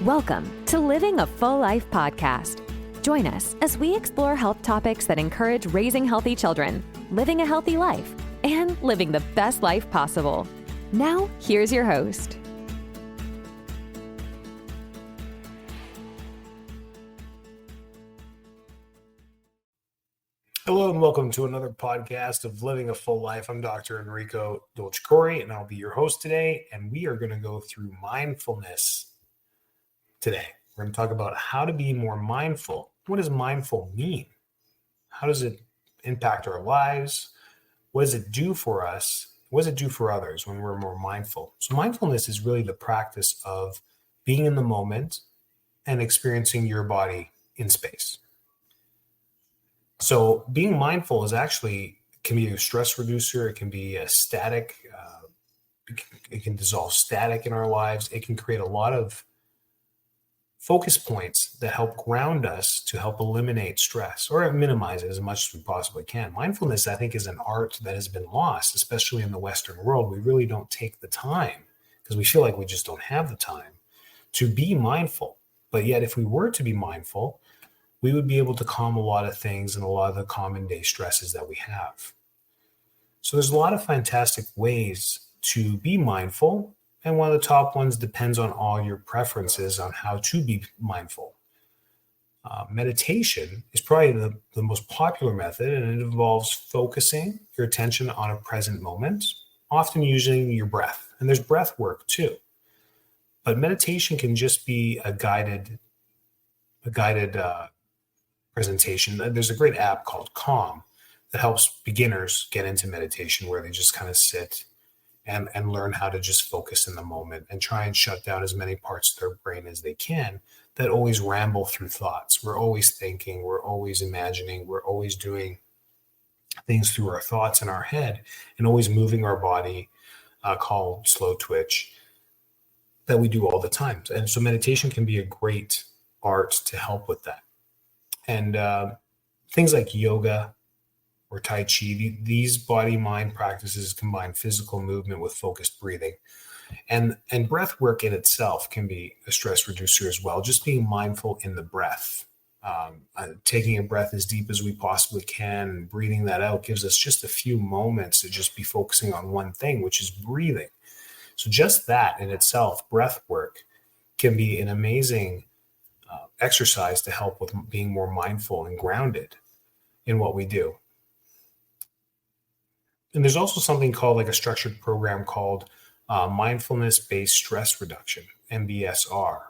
Welcome to Living a Full Life podcast. Join us as we explore health topics that encourage raising healthy children, living a healthy life, and living the best life possible. Now, here's your host. Hello and welcome to another podcast of Living a Full Life. I'm Dr. Enrico Dolcecore and I'll be your host today. And we are going to go through mindfulness today. We're going to talk about how to be more mindful. What does mindful mean? How does it impact our lives? What does it do for us? What does it do for others when we're more mindful? So mindfulness is really the practice of being in the moment and experiencing your body in space. So being mindful can be a stress reducer. It can be a static. It can dissolve static in our lives. It can create a lot of focus points that help ground us to help eliminate stress or minimize it as much as we possibly can. Mindfulness, I think, is an art that has been lost, especially in the Western world. We really don't take the time because we feel like we just don't have the time to be mindful. But yet, if we were to be mindful, we would be able to calm a lot of things and a lot of the common day stresses that we have. So there's a lot of fantastic ways to be mindful. And one of the top ones depends on all your preferences on how to be mindful. Meditation is probably the most popular method, and it involves focusing your attention on a present moment, often using your breath. And there's breath work too. But meditation can just be a guided presentation. There's a great app called Calm that helps beginners get into meditation, where they just kind of sit and learn how to just focus in the moment and try and shut down as many parts of their brain as they can that always ramble through thoughts. We're always thinking, we're always imagining, we're always doing things through our thoughts in our head and always moving our body, called slow twitch, that we do all the time. And so meditation can be a great art to help with that. And things like yoga or Tai Chi, these body-mind practices combine physical movement with focused breathing. And breath work in itself can be a stress reducer as well. Just being mindful in the breath, taking a breath as deep as we possibly can and breathing that out gives us just a few moments to just be focusing on one thing, which is breathing. So just that in itself, breath work, can be an amazing exercise to help with being more mindful and grounded in what we do. And there's also something called like a structured program called Mindfulness-Based Stress Reduction, MBSR.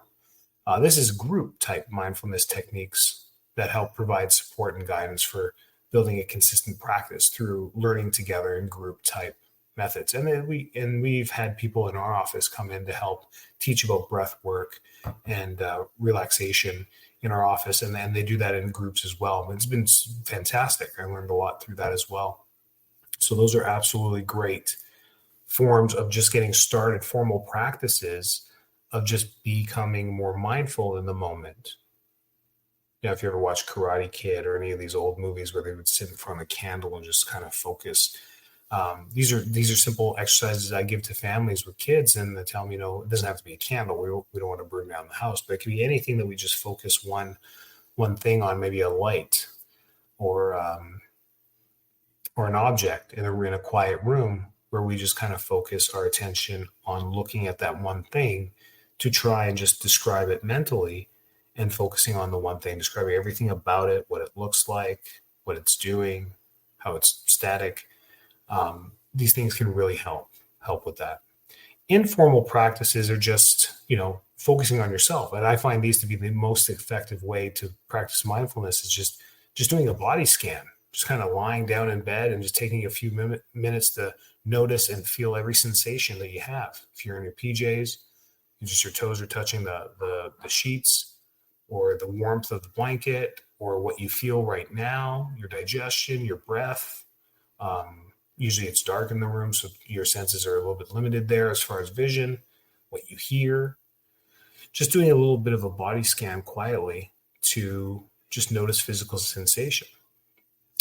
This is group type mindfulness techniques that help provide support and guidance for building a consistent practice through learning together in group type methods. And then we've had people in our office come in to help teach about breath work and relaxation in our office. And they do that in groups as well. It's been fantastic. I learned a lot through that as well. So those are absolutely great forms of just getting started, formal practices of just becoming more mindful in the moment. You know, if you ever watch Karate Kid or any of these old movies where they would sit in front of a candle and just kind of focus. These are simple exercises I give to families with kids, and they tell me, it doesn't have to be a candle. We don't want to burn down the house, but it can be anything that we just focus one thing on, maybe a light or an object, and then we're in a quiet room where we just kind of focus our attention on looking at that one thing to try and just describe it mentally and focusing on the one thing, describing everything about it, what it looks like, what it's doing, how it's static. These things can really help with that. Informal practices are just, focusing on yourself. And I find these to be the most effective way to practice mindfulness is just doing a body scan, just kind of lying down in bed and just taking a few minutes to notice and feel every sensation that you have. If you're in your PJs, your toes are touching the sheets or the warmth of the blanket or what you feel right now, your digestion, your breath. Usually it's dark in the room, so your senses are a little bit limited there as far as vision, what you hear. Just doing a little bit of a body scan quietly to just notice physical sensation.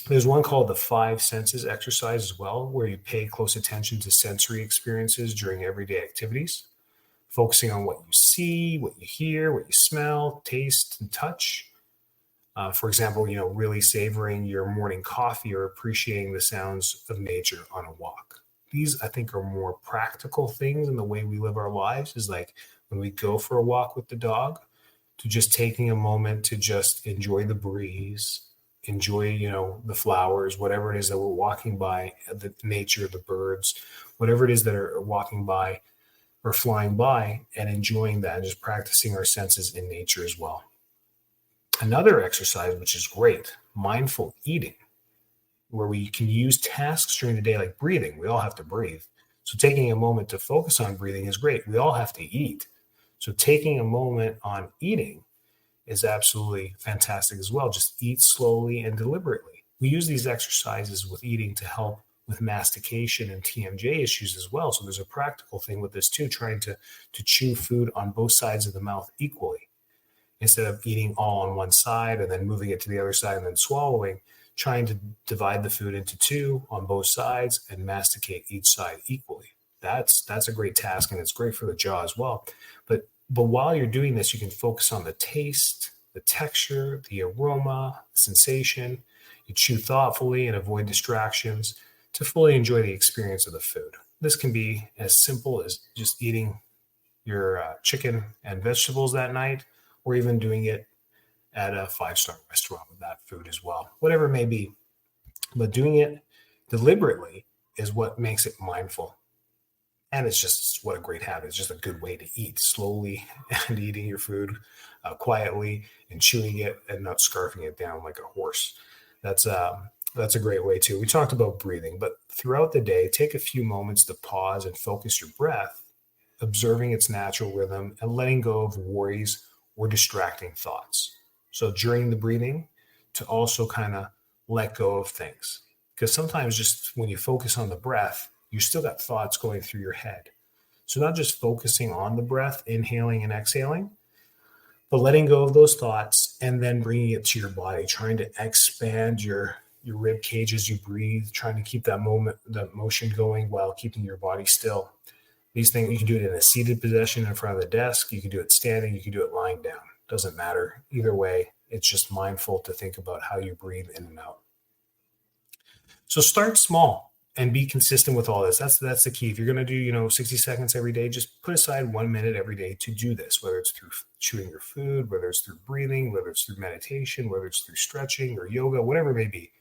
There's one called the 5 senses exercise as well, where you pay close attention to sensory experiences during everyday activities. focusing on what you see, what you hear, what you smell, taste, and touch. For example, really savoring your morning coffee or appreciating the sounds of nature on a walk. These, I think, are more practical things in the way we live our lives, is like when we go for a walk with the dog, to just taking a moment to just enjoy the breeze, enjoy, the flowers, whatever it is that we're walking by, the nature, the birds, whatever it is that are walking by or flying by, and enjoying that and just practicing our senses in nature as well. Another exercise, which is great, mindful eating, where we can use tasks during the day like breathing. We all have to breathe. So taking a moment to focus on breathing is great. We all have to eat. So taking a moment on eating is absolutely fantastic as well. Just eat slowly and deliberately. We use these exercises with eating to help with mastication and TMJ issues as well. So there's a practical thing with this too, trying to chew food on both sides of the mouth equally. Instead of eating all on one side and then moving it to the other side and then swallowing, trying to divide the food into two on both sides and masticate each side equally. That's a great task, and it's great for the jaw as well. But while you're doing this, you can focus on the taste, the texture, the aroma, the sensation. You chew thoughtfully and avoid distractions to fully enjoy the experience of the food. This can be as simple as just eating your chicken and vegetables that night, or even doing it at a 5-star restaurant with that food as well, whatever it may be. But doing it deliberately is what makes it mindful. And it's just what a great habit. It's just a good way to eat slowly and eating your food quietly and chewing it and not scarfing it down like a horse. That's a great way too. We talked about breathing, but throughout the day, take a few moments to pause and focus your breath, observing its natural rhythm and letting go of worries or distracting thoughts. So during the breathing, to also kind of let go of things. Because sometimes just when you focus on the breath, you still got thoughts going through your head. So not just focusing on the breath, inhaling and exhaling, but letting go of those thoughts and then bringing it to your body, trying to expand your rib cage as you breathe, trying to keep that motion going while keeping your body still. These things, you can do it in a seated position in front of the desk. You can do it standing. You can do it lying down. Doesn't matter. Either way, it's just mindful to think about how you breathe in and out. So start small and be consistent with all this. That's the key. If you're going to do, 60 seconds every day, just put aside 1 minute every day to do this, whether it's through chewing your food, whether it's through breathing, whether it's through meditation, whether it's through stretching or yoga, whatever it may be.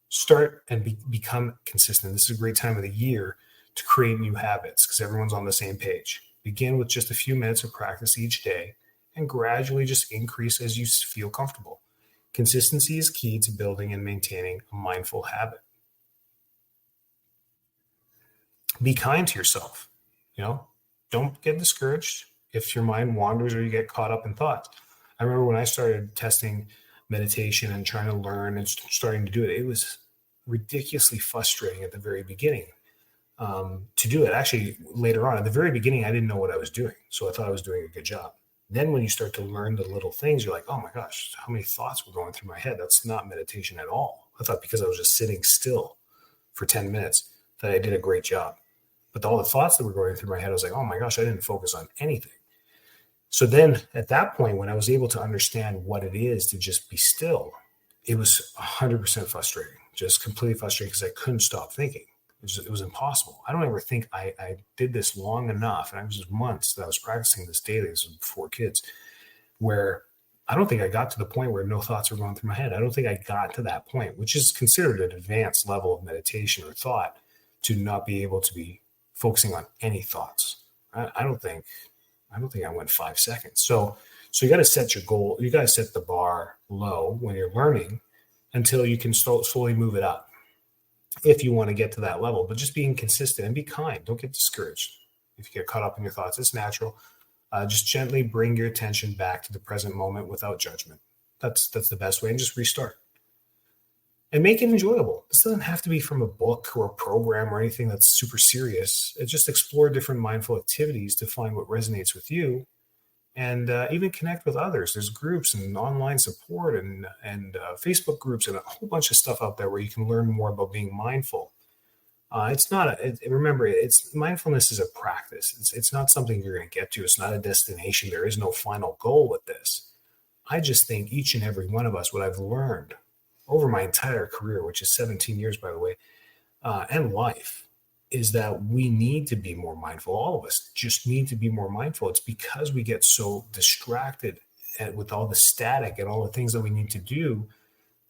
Start and become consistent. This is a great time of the year to create new habits because everyone's on the same page. Begin with just a few minutes of practice each day and gradually just increase as you feel comfortable. Consistency is key to building and maintaining a mindful habit. Be kind to yourself. Don't get discouraged if your mind wanders or you get caught up in thoughts. I remember when I started testing meditation and trying to learn and starting to do it, it was ridiculously frustrating at the very beginning. To do it. Actually, later on, at the very beginning, I didn't know what I was doing. So I thought I was doing a good job. Then when you start to learn the little things, you're like, oh my gosh, how many thoughts were going through my head? That's not meditation at all. I thought because I was just sitting still for 10 minutes that I did a great job. But all the thoughts that were going through my head, I was like, oh my gosh, I didn't focus on anything. So then at that point, when I was able to understand what it is to just be still, it was 100% frustrating, just completely frustrating because I couldn't stop thinking. It was impossible. I don't ever think I did this long enough. And it was just months that I was practicing this daily. This was before kids, where I don't think I got to the point where no thoughts were going through my head. I don't think I got to that point, which is considered an advanced level of meditation or thought, to not be able to be focusing on any thoughts. I don't think I went 5 seconds. So you got to set your goal. You got to set the bar low when you're learning until you can slowly move it up, if you want to get to that level. But just being consistent and be kind. Don't get discouraged if you get caught up in your thoughts. It's natural. Just gently bring your attention back to the present moment without judgment. That's the best way, and just restart. And make it enjoyable. This doesn't have to be from a book or a program or anything that's super serious. Just explore different mindful activities to find what resonates with you, and even connect with others. There's groups and online support and Facebook groups and a whole bunch of stuff out there where you can learn more about being mindful. It's not remember, it's mindfulness is a practice. It's not something you're going to get to. It's not a destination. There is no final goal with this. I just think each and every one of us, what I've learned over my entire career, which is 17 years, by the way, and life, is that we need to be more mindful. All of us just need to be more mindful. It's because we get so distracted with all the static and all the things that we need to do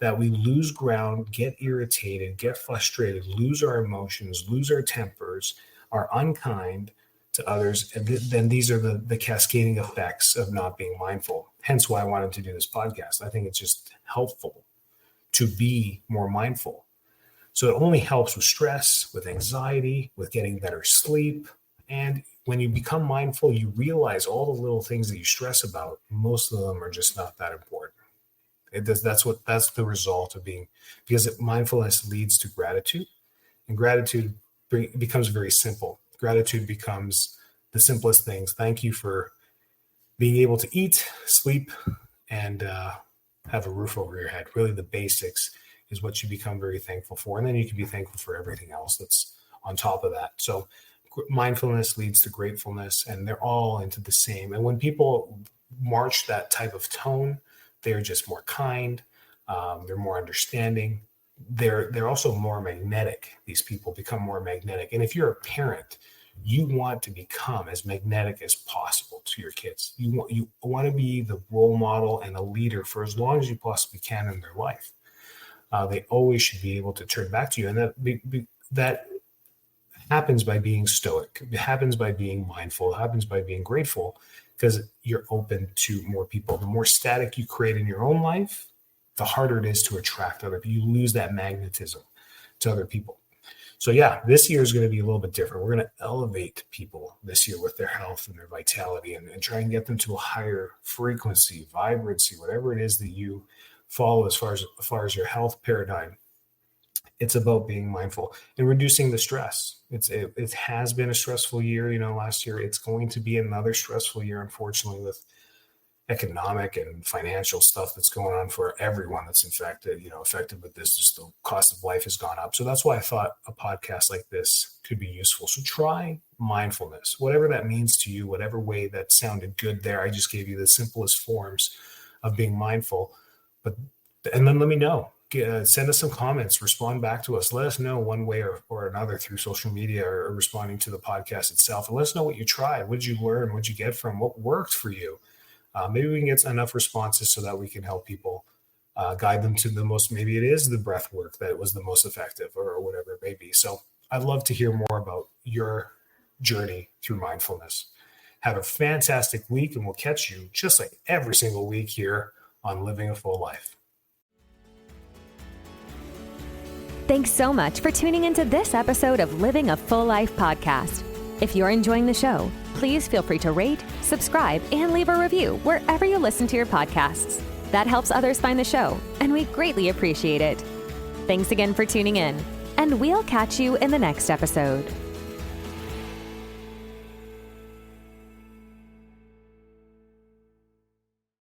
that we lose ground, get irritated, get frustrated, lose our emotions, lose our tempers, are unkind to others. And then these are the cascading effects of not being mindful. Hence why I wanted to do this podcast. I think it's just helpful to be more mindful. So it only helps with stress, with anxiety, with getting better sleep. And when you become mindful, you realize all the little things that you stress about, most of them are just not that important. That's the result of being, because mindfulness leads to gratitude, and gratitude becomes very simple. Gratitude becomes the simplest things. Thank you for being able to eat, sleep, and have a roof over your head. Really, the basics is what you become very thankful for. And then you can be thankful for everything else that's on top of that. So mindfulness leads to gratefulness, and they're all into the same. And when people march that type of tone, they're just more kind. They're more understanding. They're also more magnetic. These people become more magnetic. And if you're a parent, you want to become as magnetic as possible to your kids. You want to be the role model and a leader for as long as you possibly can in their life. They always should be able to turn back to you. And that happens by being stoic. It happens by being mindful. It happens by being grateful, because you're open to more people. The more static you create in your own life, the harder it is to attract other people. You lose that magnetism to other people. So yeah, this year is going to be a little bit different. We're going to elevate people this year with their health and their vitality, and try and get them to a higher frequency, vibrancy, whatever it is that you follow as far as your health paradigm. It's about being mindful and reducing the stress. It has been a stressful year, last year. It's going to be another stressful year, unfortunately, with economic and financial stuff that's going on for everyone that's affected with this. Just the cost of life has gone up. So that's why I thought a podcast like this could be useful. So try mindfulness, whatever that means to you, whatever way that sounded good there. I just gave you the simplest forms of being mindful. And then let me know. Send us some comments, respond back to us. Let us know one way or another through social media, or responding to the podcast itself. And let us know what you tried. What did you learn? What did you get from? What worked for you? Maybe we can get enough responses so that we can help people, guide them to maybe it is the breath work that was the most effective, or whatever it may be. So I'd love to hear more about your journey through mindfulness. Have a fantastic week, and we'll catch you just like every single week here on Living a Full Life. Thanks so much for tuning into this episode of Living a Full Life podcast. If you're enjoying the show, please feel free to rate, subscribe, and leave a review wherever you listen to your podcasts. That helps others find the show, and we greatly appreciate it. Thanks again for tuning in, and we'll catch you in the next episode.